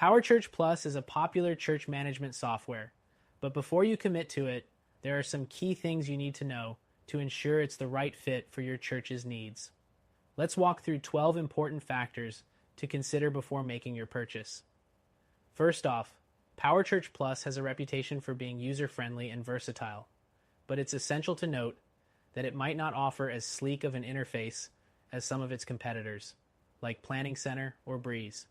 PowerChurch Plus is a popular church management software, but before you commit to it, there are some key things you need to know to ensure it's the right fit for your church's needs. Let's walk through 12 important factors to consider before making your purchase. First off, PowerChurch Plus has a reputation for being user-friendly and versatile, but it's essential to note that it might not offer as sleek of an interface as some of its competitors, like Planning Center or Breeze.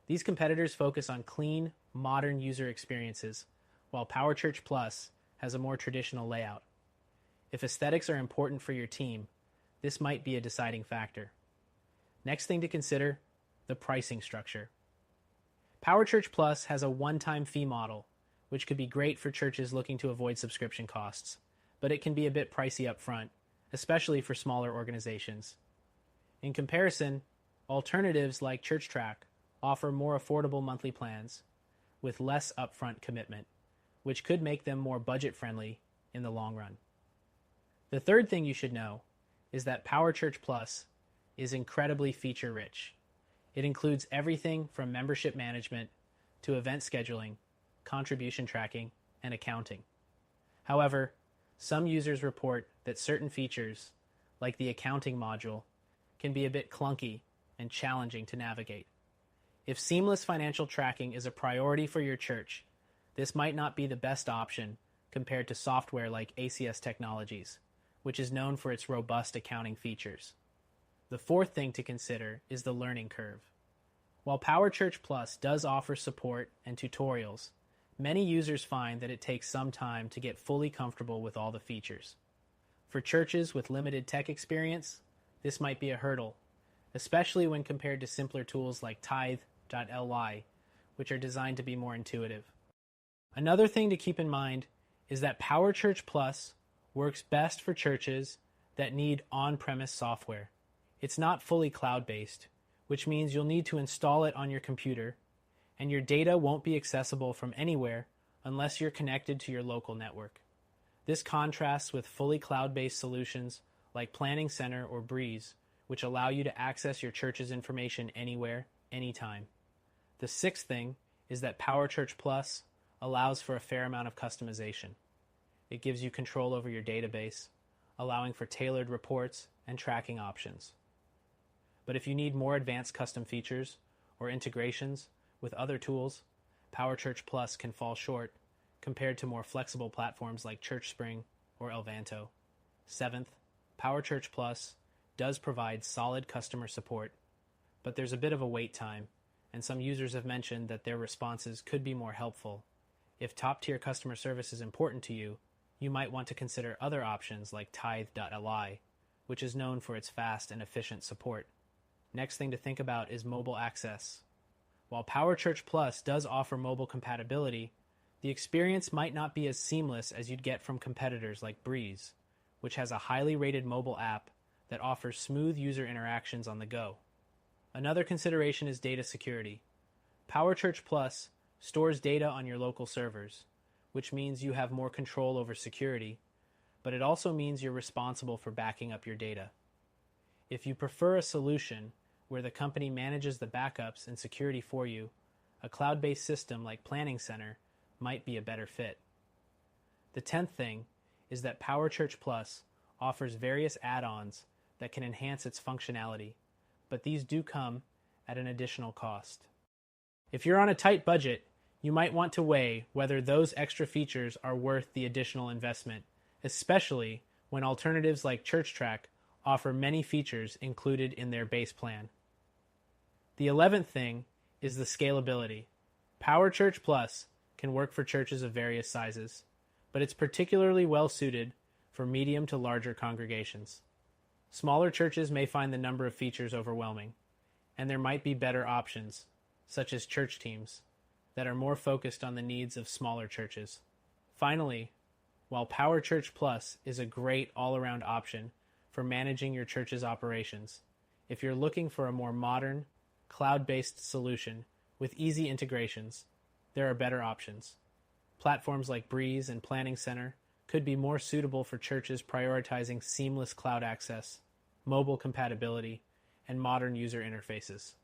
These competitors focus on clean, modern user experiences, while PowerChurch Plus has a more traditional layout. If aesthetics are important for your team, this might be a deciding factor. Next thing to consider, the pricing structure. PowerChurch Plus has a one-time fee model, which could be great for churches looking to avoid subscription costs, but it can be a bit pricey up front, especially for smaller organizations. In comparison, alternatives like ChurchTrack offer more affordable monthly plans with less upfront commitment, which could make them more budget-friendly in the long run. The third thing you should know is that PowerChurch Plus is incredibly feature-rich. It includes everything from membership management to event scheduling, contribution tracking, and accounting. However, some users report that certain features, like the accounting module, can be a bit clunky and challenging to navigate. If seamless financial tracking is a priority for your church, this might not be the best option compared to software like ACS Technologies, which is known for its robust accounting features. The fourth thing to consider is the learning curve. While PowerChurch Plus does offer support and tutorials, many users find that it takes some time to get fully comfortable with all the features. For churches with limited tech experience, this might be a hurdle, especially when compared to simpler tools like Tithe.ly, which are designed to be more intuitive. Another thing to keep in mind is that PowerChurch Plus works best for churches that need on-premise software. It's not fully cloud-based, which means you'll need to install it on your computer, and your data won't be accessible from anywhere unless you're connected to your local network. This contrasts with fully cloud-based solutions like Planning Center or Breeze, which allow you to access your church's information anywhere, anytime. The sixth thing is that PowerChurch Plus allows for a fair amount of customization. It gives you control over your database, allowing for tailored reports and tracking options. But if you need more advanced custom features or integrations with other tools, PowerChurch Plus can fall short compared to more flexible platforms like ChurchSpring or Elvanto. Seventh, PowerChurch Plus does provide solid customer support, but there's a bit of a wait time, and some users have mentioned that their responses could be more helpful. If top-tier customer service is important to you, you might want to consider other options like Tithe.ly, which is known for its fast and efficient support. Next thing to think about is mobile access. While PowerChurch Plus does offer mobile compatibility, the experience might not be as seamless as you'd get from competitors like Breeze, which has a highly rated mobile app that offers smooth user interactions on the go. Another consideration is data security. PowerChurch Plus stores data on your local servers, which means you have more control over security, but it also means you're responsible for backing up your data. If you prefer a solution where the company manages the backups and security for you, a cloud-based system like Planning Center might be a better fit. The 10th thing is that PowerChurch Plus offers various add-ons that can enhance its functionality, but these do come at an additional cost. If you're on a tight budget, you might want to weigh whether those extra features are worth the additional investment, especially when alternatives like ChurchTrack offer many features included in their base plan. The 11th thing is the scalability. PowerChurch Plus can work for churches of various sizes, but it's particularly well suited for medium to larger congregations. Smaller churches may find the number of features overwhelming, and there might be better options, such as church teams, that are more focused on the needs of smaller churches. Finally, while PowerChurch Plus is a great all-around option for managing your church's operations, if you're looking for a more modern, cloud-based solution with easy integrations, there are better options. Platforms like Breeze and Planning Center could be more suitable for churches prioritizing seamless cloud access, mobile compatibility, and modern user interfaces.